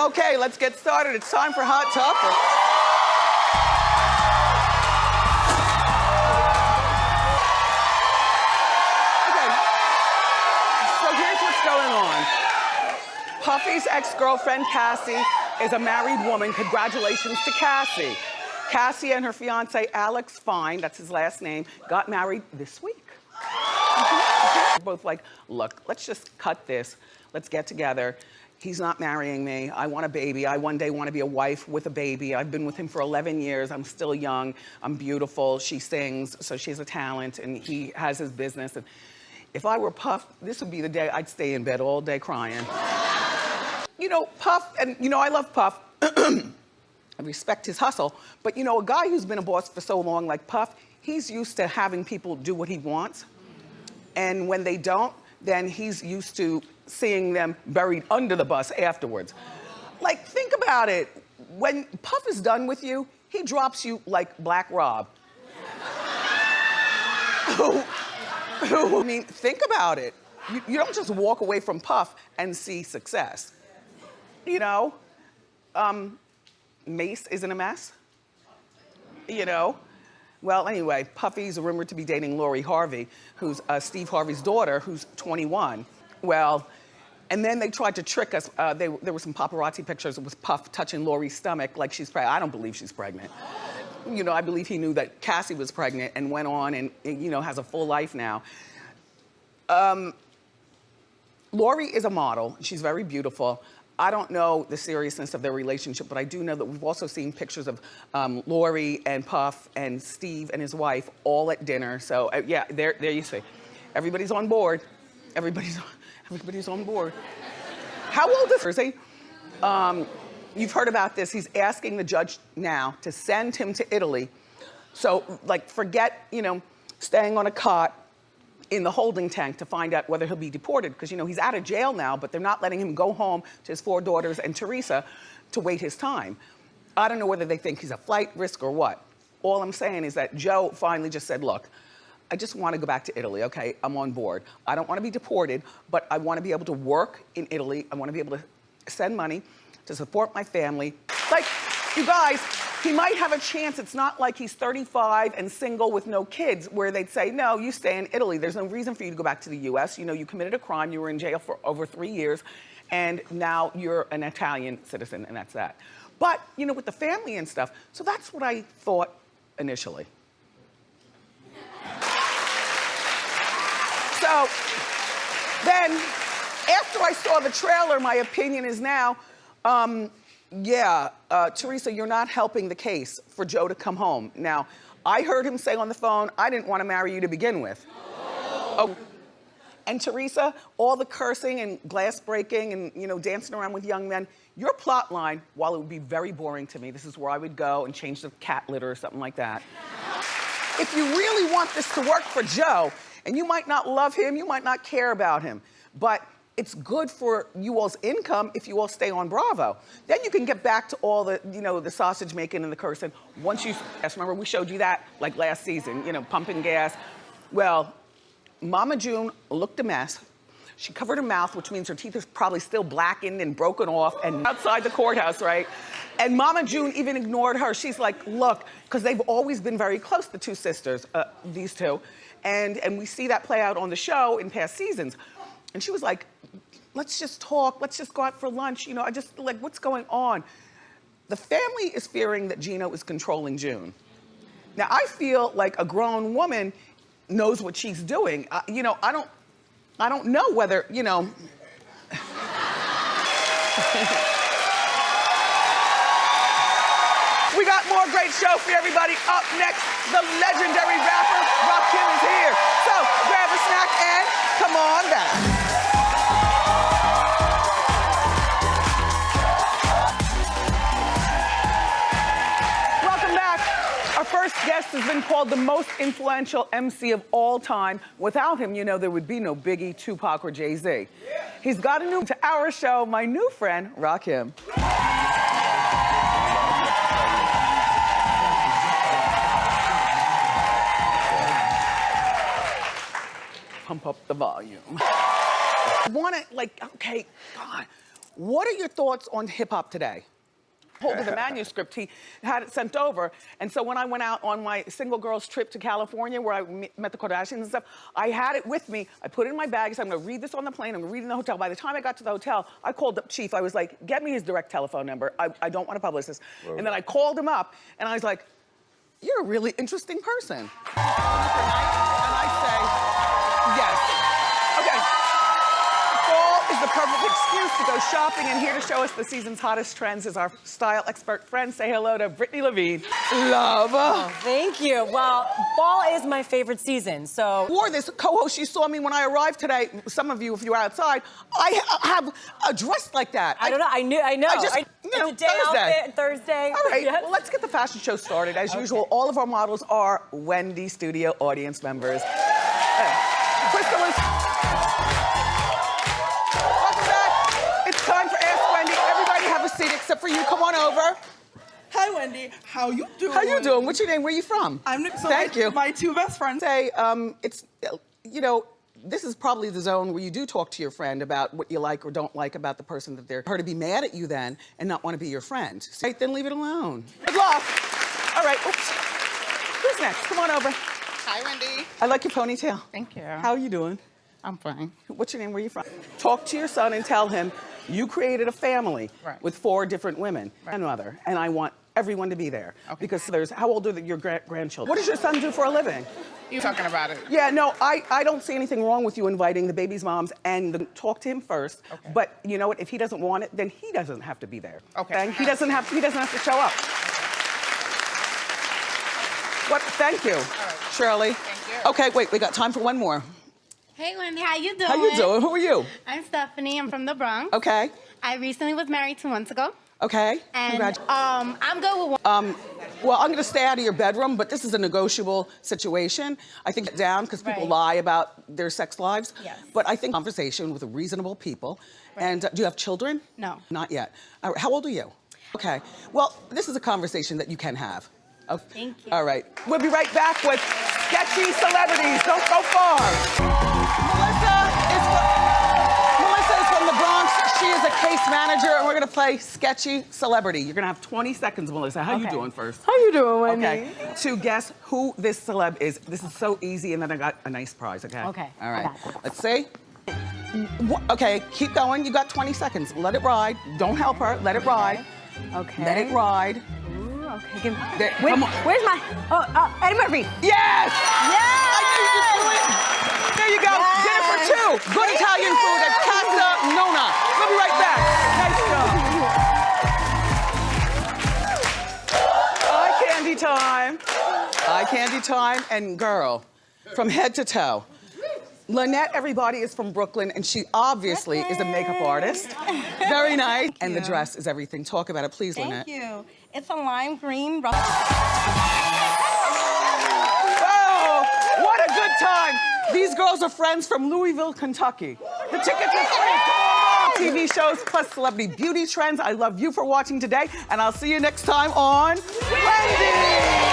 Okay, let's get started. It's time for Hot Topics. Okay, so here's what's going on. Puffy's ex-girlfriend, Cassie, is a married woman. Congratulations to Cassie. Cassie and her fiance, Alex Fine, that's his last name, got married this week. They're both like, look, let's just cut this. Let's get together. He's not marrying me. I want a baby. I one day want to be a wife with a baby. I've been with him for 11 years. I'm still young. I'm beautiful. She sings, so she has a talent, and he has his business. And if I were Puff, this would be the day I'd stay in bed all day crying. You know, Puff, and you know, I love Puff. I respect his hustle, but you know, a guy who's been a boss for so long like Puff, he's used to having people do what he wants. And when they don't, then he's used to seeing them buried under the bus afterwards. Like, think about it. When Puff is done with you, he drops you like Black Rob. I mean, think about it. You don't just walk away from Puff and see success. You know? Mace isn't a mess. You know? Well, anyway, Puffy's rumored to be dating Lori Harvey, who's Steve Harvey's daughter, who's 21. Well, and then they tried to trick us. There were some paparazzi pictures with Puff touching Lori's stomach like she's pregnant. I don't believe she's pregnant. You know, I believe he knew that Cassie was pregnant and went on and, you know, has a full life now. Lori is a model. She's very beautiful. I don't know the seriousness of their relationship, but I do know that we've also seen pictures of Lori and Puff and Steve and his wife all at dinner. So yeah, there you see. Everybody's on board. Everybody's on board. How old is he? You've heard about this. He's asking the judge now to send him to Italy. So like, forget, you know, staying on a cot in the holding tank to find out whether he'll be deported, because you know he's out of jail now, but they're not letting him go home to his 4 daughters and Teresa to wait his time. I don't know whether they think he's a flight risk or what. All I'm saying is that Joe finally just said, look, I just want to go back to Italy, okay? I'm on board. I don't want to be deported, but I want to be able to work in Italy. I want to be able to send money to support my family. Like, you guys, he might have a chance. It's not like he's 35 and single with no kids, where they'd say, no, you stay in Italy. There's no reason for you to go back to the US. You know, you committed a crime, you were in jail for over 3 years, and now you're an Italian citizen, and that's that. But, you know, with the family and stuff, so that's what I thought initially. So, then, after I saw the trailer, my opinion is now, Teresa, you're not helping the case for Joe to come home. Now, I heard him say on the phone, I didn't want to marry you to begin with. Oh. And Teresa, all the cursing and glass breaking and, you know, dancing around with young men, your plot line, while it would be very boring to me, this is where I would go and change the cat litter or something like that. If you really want this to work for Joe, and you might not love him, you might not care about him, but it's good for you all's income if you all stay on Bravo. Then you can get back to all the, you know, the sausage making and the cursing. Once you, remember we showed you that like last season, you know, pumping gas. Well, Mama June looked a mess. She covered her mouth, which means her teeth are probably still blackened and broken off and outside the courthouse, right? And Mama June even ignored her. She's like, look, because they've always been very close, the two sisters, these two. And we see that play out on the show in past seasons. And she was like, let's just talk, let's just go out for lunch. You know, I just, like, what's going on? The family is fearing that Gino is controlling June. Now, I feel like a grown woman knows what she's doing. You know, I don't know whether, you know. We got more great show for everybody. Up next, the legendary rapper Rakim is here. So grab a snack and come on back. Our first guest has been called the most influential MC of all time. Without him, you know, there would be no Biggie, Tupac, or Jay-Z. He's got a new to our show, my new friend, Rakim. Pump up the volume. I wanna, like, okay, God, What are your thoughts on hip hop today? Hold of the manuscript, he had it sent over. And so when I went out on my single girls trip to California where I met the Kardashians and stuff, I had it with me. I put it in my bag. So I'm gonna read this on the plane. I'm gonna read it in the hotel. By the time I got to the hotel, I called up Chief. I was like, get me his direct telephone number. I don't want to publish this. Whoa. And then I called him up and I was like, you're a really interesting person. And I say, yes. Okay. Fall is the perfect excuse to go shopping, and here to show us the season's hottest trends is our style expert friend. Say hello to Brittany Levine. Love. Oh, thank you. Well, fall is my favorite season, so. Wore this co-host, she saw me when I arrived today. Some of you, if you were outside, I have a dress like that. I don't know, I know. You know, it's a day Thursday. outfit, Thursday. All right, Yes. well, let's get the fashion show started. As usual, all of our models are Wendy Studio audience members. Crystal is... Welcome back. It's time for Ask Wendy. Everybody have a seat except for you. Come on over. Hi, Wendy. How you doing? How you doing? What's your name? Where you from? Thank you. My two best friends. Say, it's, you know, this is probably the zone where you do talk to your friend about what you like or don't like about the person that they're her to be mad at you then and not want to be your friend. So, then leave it alone. Good luck. All right, oops. Who's next? Come on over. Hi, Wendy. I like your ponytail. Thank you. How are you doing? I'm fine. What's your name? Where are you from? Talk to your son and tell him you created a family with 4 different women and mother, and I want everyone to be there. Okay. Because there's, how old are your grandchildren? What does your son do for a living? You talking about it? Yeah, no, I don't see anything wrong with you inviting the baby's moms and talk to him first. Okay. But you know what? If he doesn't want it, then he doesn't have to be there. Okay. He doesn't have to show up. What? Thank you, Shirley. Thank you. Okay, wait, we got time for one more. Hey Wendy, how you doing? How you doing? Who are you? I'm Stephanie. I'm from the Bronx. Okay. I recently was married 2 months ago. Okay. And I'm good with one. Well, I'm going to stay out of your bedroom, but this is a negotiable situation. I think it's down because people lie about their sex lives. Yes. But I think conversation with reasonable people. Right. And do you have children? No. Not yet. All right, how old are you? Okay. Well, this is a conversation that you can have. Okay. Thank you. All right. We'll be right back with Sketchy Celebrities. Don't go far. Melissa is from the Bronx. She is a case manager, and we're gonna play Sketchy Celebrity. You're gonna have 20 seconds, Melissa. How you doing first? How you doing, Wendy? Okay. To guess who this celeb is. This is so easy, and then I got a nice prize, okay? Okay, All I right. got this. Let's see. Okay, keep going. You got 20 seconds. Let it ride. Don't help her. Let it ride. Okay. Let it ride. Ooh, okay. Give me. There, Wait, come on. where's my? Eddie Murphy. Yes! Yes! I knew you could do it. There you go. Yes. Dinner for 2. Good Italian food at Casa Nona. We'll be right back. Nice job. Eye candy time. Eye candy time. And girl, from head to toe. Lynette, everybody, is from Brooklyn, and she obviously is a makeup artist. Very nice. And the dress is everything. Talk about it, please, Lynette. Thank you. It's a lime green. Whoa, what a good time. These girls are friends from Louisville, Kentucky. The tickets are free. TV shows plus celebrity beauty trends. I love you for watching today, and I'll see you next time on Wendy.